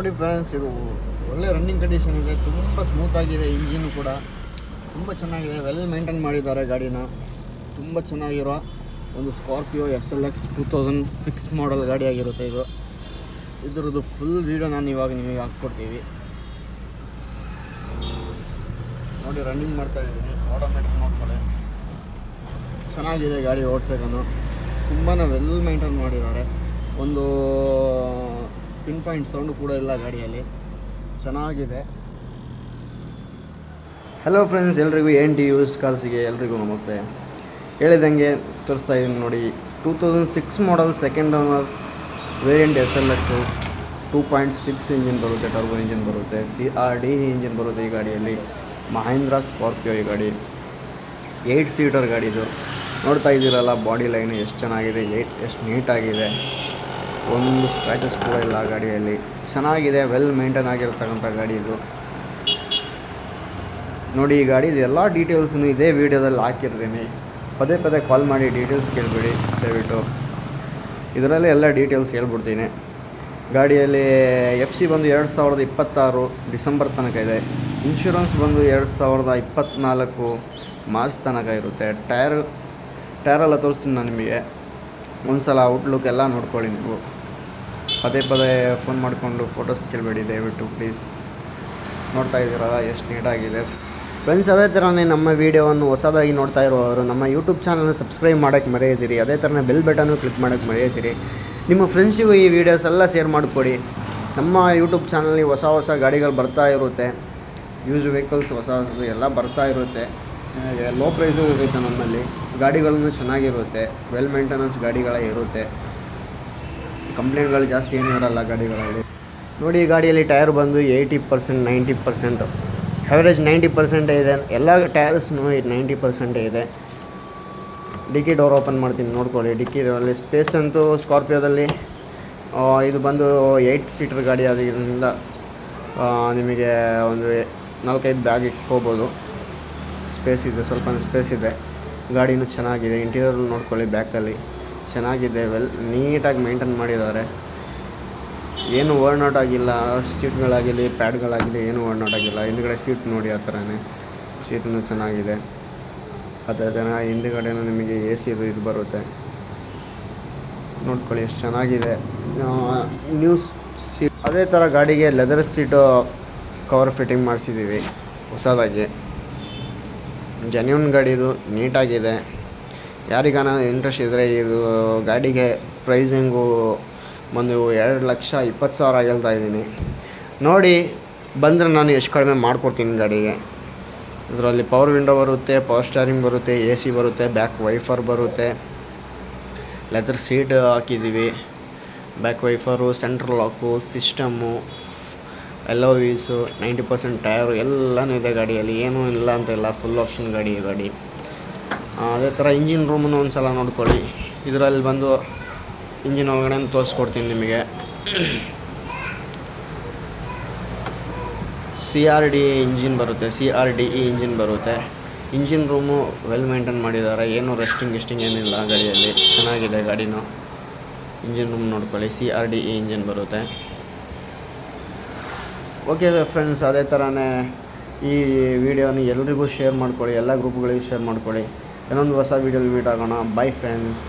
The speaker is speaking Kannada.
ನೋಡಿ ಫ್ರೆಂಡ್ಸ್, ಇದು ಒಳ್ಳೆ ರನ್ನಿಂಗ್ ಕಂಡೀಷನ್ ಇದೆ, ತುಂಬ ಸ್ಮೂತಾಗಿದೆ. ಇಂಜಿನ್ ಕೂಡ ತುಂಬ ಚೆನ್ನಾಗಿದೆ, ವೆಲ್ ಮೇಂಟೈನ್ ಮಾಡಿದ್ದಾರೆ ಗಾಡಿನ. ತುಂಬ ಚೆನ್ನಾಗಿರೋ ಒಂದು ಸ್ಕಾರ್ಪಿಯೋ SLX 2006 ಮಾಡಲ್ ಗಾಡಿ ಆಗಿರುತ್ತೆ ಇದು. ಇದರದ್ದು ಫುಲ್ ವೀಡಿಯೋ ನಾನು ಇವಾಗ ನಿಮಗೆ ಹಾಕ್ಕೊಡ್ತೀವಿ ನೋಡಿ. ರನ್ನಿಂಗ್ ಮಾಡ್ತಾ ಇದ್ದೀನಿ, ಆಟೋಮೆಟಿಕ್ ನೋಡ್ಕೊಳ್ಳಿ. ಚೆನ್ನಾಗಿದೆ ಗಾಡಿ ಓಡಿಸೋದನ್ನು, ತುಂಬಾ ವೆಲ್ ಮೇಂಟೈನ್ ಮಾಡಿದ್ದಾರೆ. ಒಂದು ಪಿನ್ ಪಾಯಿಂಟ್ ಸೌಂಡು ಕೂಡ ಇಲ್ಲ ಗಾಡಿಯಲ್ಲಿ, ಚೆನ್ನಾಗಿದೆ. ಹಲೋ ಫ್ರೆಂಡ್ಸ್, ಎಲ್ರಿಗೂ NT ಯೂಸ್ಡ್ ಕಾರ್ಸಿಗೆ ಎಲ್ರಿಗೂ ನಮಸ್ತೆ. ಹೇಳಿದಂಗೆ ತೋರಿಸ್ತಾ ಇದ್ದೀನಿ ನೋಡಿ, 2006 model second owner variant SLX 2.6 engine ಬರುತ್ತೆ, ಟರ್ಬೋ ಇಂಜಿನ್ ಬರುತ್ತೆ, CRD ಇಂಜಿನ್ ಬರುತ್ತೆ ಈ ಗಾಡಿಯಲ್ಲಿ. ಮಹೇಂದ್ರ ಸ್ಕಾರ್ಪಿಯೋ ಈ ಗಾಡಿ 8 ಸೀಟರ್ ಗಾಡಿ ಇದು. ನೋಡ್ತಾ ಇದ್ದೀರಲ್ಲ, ಬಾಡಿ ಲೈನ್ ಎಷ್ಟು ಚೆನ್ನಾಗಿದೆ, ಎಷ್ಟು ನೀಟಾಗಿದೆ, ಒಂದು ಸ್ಕ್ರ್ಯಾಚಸ್ ಕೂಡ ಇಲ್ಲ ಗಾಡಿಯಲ್ಲಿ. ಚೆನ್ನಾಗಿದೆ, ವೆಲ್ ಮೇಂಟೈನ್ ಆಗಿರ್ತಕ್ಕಂಥ ಗಾಡಿ ಇದು ನೋಡಿ. ಈ ಗಾಡಿದು ಎಲ್ಲ ಡೀಟೇಲ್ಸನ್ನು ಇದೇ ವೀಡಿಯೋದಲ್ಲಿ ಹಾಕಿರ್ತೀನಿ, ಪದೇ ಪದೇ ಕಾಲ್ ಮಾಡಿ ಡೀಟೇಲ್ಸ್ ಕೇಳಿಬಿಡಿ ದಯವಿಟ್ಟು. ಇದರಲ್ಲಿ ಎಲ್ಲ ಡೀಟೇಲ್ಸ್ ಹೇಳ್ಬಿಡ್ತೀನಿ. ಗಾಡಿಯಲ್ಲಿ FC ಬಂದು 2026 ಡಿಸೆಂಬರ್ ತನಕ ಇದೆ. ಇನ್ಶೂರೆನ್ಸ್ ಬಂದು 2024 ಮಾರ್ಚ್ ತನಕ ಇರುತ್ತೆ. ಟೈರೆಲ್ಲ ತೋರಿಸ್ತೀನಿ ನಾನು ನಿಮಗೆ. ಒಂದು ಸಲ ಔಟ್ಲುಕ್ ಎಲ್ಲ ನೋಡ್ಕೊಳ್ಳಿ ನೀವು. ಪದೇ ಪದೇ ಫೋನ್ ಮಾಡಿಕೊಂಡು ಫೋಟೋಸ್ ಕೇಳಬೇಡಿ ದಯವಿಟ್ಟು ಪ್ಲೀಸ್. ನೋಡ್ತಾ ಇದ್ದೀರಲ್ಲ ಎಷ್ಟು ನೀಟಾಗಿದೆ ಫ್ರೆಂಡ್ಸ್. ಅದೇ ಥರನೇ ನಮ್ಮ ವೀಡಿಯೋವನ್ನು ಹೊಸದಾಗಿ ನೋಡ್ತಾ ಇರೋರು ನಮ್ಮ ಯೂಟ್ಯೂಬ್ ಚಾನಲ್ನ ಸಬ್ಸ್ಕ್ರೈಬ್ ಮಾಡೋಕ್ಕೆ ಮರೆಯದಿರಿ. ಅದೇ ಥರನೇ ಬೆಲ್ ಬಟನ್ನು ಕ್ಲಿಕ್ ಮಾಡೋಕ್ಕೆ ಮರೆಯದಿರಿ. ನಿಮ್ಮ ಫ್ರೆಂಡ್ಸಿಗೂ ಈ ವಿಡಿಯೋಸ್ ಎಲ್ಲ ಶೇರ್ ಮಾಡಿಕೊಡಿ. ನಮ್ಮ ಯೂಟ್ಯೂಬ್ ಚಾನಲ್ನಲ್ಲಿ ಹೊಸ ಗಾಡಿಗಳು ಬರ್ತಾ ಇರುತ್ತೆ, ಯೂಸ್ ವೆಹಿಕಲ್ಸ್ ಹೊಸದು ಎಲ್ಲ ಬರ್ತಾ ಇರುತ್ತೆ. ಲೋ ಪ್ರೈಸು ಇರುತ್ತೆ ನಮ್ಮಲ್ಲಿ. ಗಾಡಿಗಳನ್ನು ಚೆನ್ನಾಗಿರುತ್ತೆ, ವೆಲ್ ಮೇಂಟೆನೆನ್ಸ್ ಗಾಡಿಗಳೇ ಇರುತ್ತೆ, ಕಂಪ್ಲೇಂಟ್ಗಳು ಜಾಸ್ತಿ ಏನೂ ಇರೋಲ್ಲ ಗಾಡಿಗಳಲ್ಲಿ. ನೋಡಿ, ಈ ಗಾಡಿಯಲ್ಲಿ ಟೈರ್ ಬಂದು 80% 90%, ಆ್ಯಾವ್ರೇಜ್ 90% ಇದೆ. ಎಲ್ಲ ಟೈರ್ಸ್ನು 90% ಇದೆ. ಡಿಕ್ಕಿ ಡೋರ್ ಓಪನ್ ಮಾಡ್ತೀನಿ ನೋಡ್ಕೊಳ್ಳಿ. ಡಿಕ್ಕಿಯಲ್ಲಿ ಸ್ಪೇಸ್ ಅಂತೂ ಸ್ಕಾರ್ಪಿಯೋದಲ್ಲಿ ಇದು ಬಂದು 8 ಸೀಟರ್ ಗಾಡಿ ಆದ್ದರಿಂದ ನಿಮಗೆ ಒಂದು 4-5 ಬ್ಯಾಗ್ ಇಟ್ಕೋಬೋದು. ಸ್ಪೇಸ್ ಇದೆ, ಸ್ವಲ್ಪ ಸ್ಪೇಸ್ ಇದೆ. ಗಾಡಿನೂ ಚೆನ್ನಾಗಿದೆ. ಇಂಟೀರಿಯರ್ ನೋಡ್ಕೊಳ್ಳಿ, ಬ್ಯಾಕಲ್ಲಿ ಚೆನ್ನಾಗಿದೆ, ವೆಲ್ ನೀಟಾಗಿ ಮೇಂಟೈನ್ ಮಾಡಿದ್ದಾರೆ. ಏನು ಓವರ್ನೋಟ್ ಆಗಿಲ್ಲ, ಸೀಟ್ಗಳಾಗಿರಲಿ ಪ್ಯಾಡ್ಗಳಾಗಲಿ ಏನು ಓವರ್ನೋಟ್ ಆಗಿಲ್ಲ. ಹಿಂದುಗಡೆ ಸೀಟ್ ನೋಡಿ, ಆ ಥರನೇ ಸೀಟೂ ಚೆನ್ನಾಗಿದೆ. ಅದೇ ಥರ ಹಿಂದುಗಡೆನೂ ನಿಮಗೆ AC ಇದು ಬರುತ್ತೆ ನೋಡ್ಕೊಳ್ಳಿ, ಎಷ್ಟು ಚೆನ್ನಾಗಿದೆ. New seat. ಅದೇ ಥರ ಗಾಡಿಗೆ ಲೆದರ್ ಸೀಟು ಕವರ್ ಫಿಟ್ಟಿಂಗ್ ಮಾಡಿಸಿದ್ದೀವಿ ಹೊಸದಾಗಿ. ಜೆನ್ಯೂನ್ ಗಾಡಿದು, ನೀಟಾಗಿದೆ. ಯಾರಿಗಾನ ಇಂಟ್ರೆಸ್ಟ್ ಇದ್ದರೆ ಇದು ಗಾಡಿಗೆ ಪ್ರೈಸಿಂಗು ಒಂದು 2,20,000 ಹೇಳ್ತಾ ಇದ್ದೀನಿ ನೋಡಿ. ಬಂದರೆ ನಾನು ಎಷ್ಟು ಕಡಿಮೆ ಮಾಡಿಕೊಡ್ತೀನಿ ಗಾಡಿಗೆ. ಇದರಲ್ಲಿ ಪವರ್ ವಿಂಡೋ ಬರುತ್ತೆ, ಪವರ್ ಸ್ಟೇರಿಂಗ್ ಬರುತ್ತೆ, AC ಬರುತ್ತೆ, ಬ್ಯಾಕ್ ವೈಫರ್ ಬರುತ್ತೆ, ಲೆದರ್ ಸೀಟ್ ಹಾಕಿದ್ದೀವಿ, back wiper, central lock, system, LOVಸು, 90% ಟೈರು ಎಲ್ಲನೂ ಇದೆ ಗಾಡಿಯಲ್ಲಿ. ಏನೂ ಇಲ್ಲ ಅಂತ ಇಲ್ಲ, ಫುಲ್ ಆಪ್ಷನ್ ಗಾಡಿ ಈ ಗಾಡಿ. ಅದೇ ಥರ ಇಂಜಿನ್ ರೂಮನ್ನು ಒಂದು ಸಲ ನೋಡ್ಕೊಳ್ಳಿ. ಇದರಲ್ಲಿ ಬಂದು ಇಂಜಿನ್ ಒಳಗಡೆ ತೋರಿಸ್ಕೊಡ್ತೀನಿ ನಿಮಗೆ. CRD ಇಂಜಿನ್ ಬರುತ್ತೆ, CRDE ಇಂಜಿನ್ ಬರುತ್ತೆ. ಇಂಜಿನ್ ರೂಮು ವೆಲ್ ಮೇಂಟೈನ್ ಮಾಡಿದ್ದಾರೆ, ಏನು ರೆಸ್ಟಿಂಗ್ ಏನಿಲ್ಲ ಗಾಡಿಯಲ್ಲಿ. ಚೆನ್ನಾಗಿದೆ ಗಾಡಿನೂ. ಇಂಜಿನ್ ರೂಮ್ ನೋಡ್ಕೊಳ್ಳಿ, CRDE ಇಂಜಿನ್ ಬರುತ್ತೆ. ಓಕೆ ಫ್ರೆಂಡ್ಸ್, ಅದೇ ಥರನೇ ಈ ವಿಡಿಯೋನ ಎಲ್ರಿಗೂ ಶೇರ್ ಮಾಡ್ಕೊಳ್ಳಿ, ಎಲ್ಲ ಗ್ರೂಪ್ಗಳಿಗೂ ಶೇರ್ ಮಾಡ್ಕೊಳ್ಳಿ. ಇನ್ನೊಂದು ಹೊಸ ವೀಡಿಯೋಲಿ ಮೀಟ್ ಆಗೋಣ. By friends.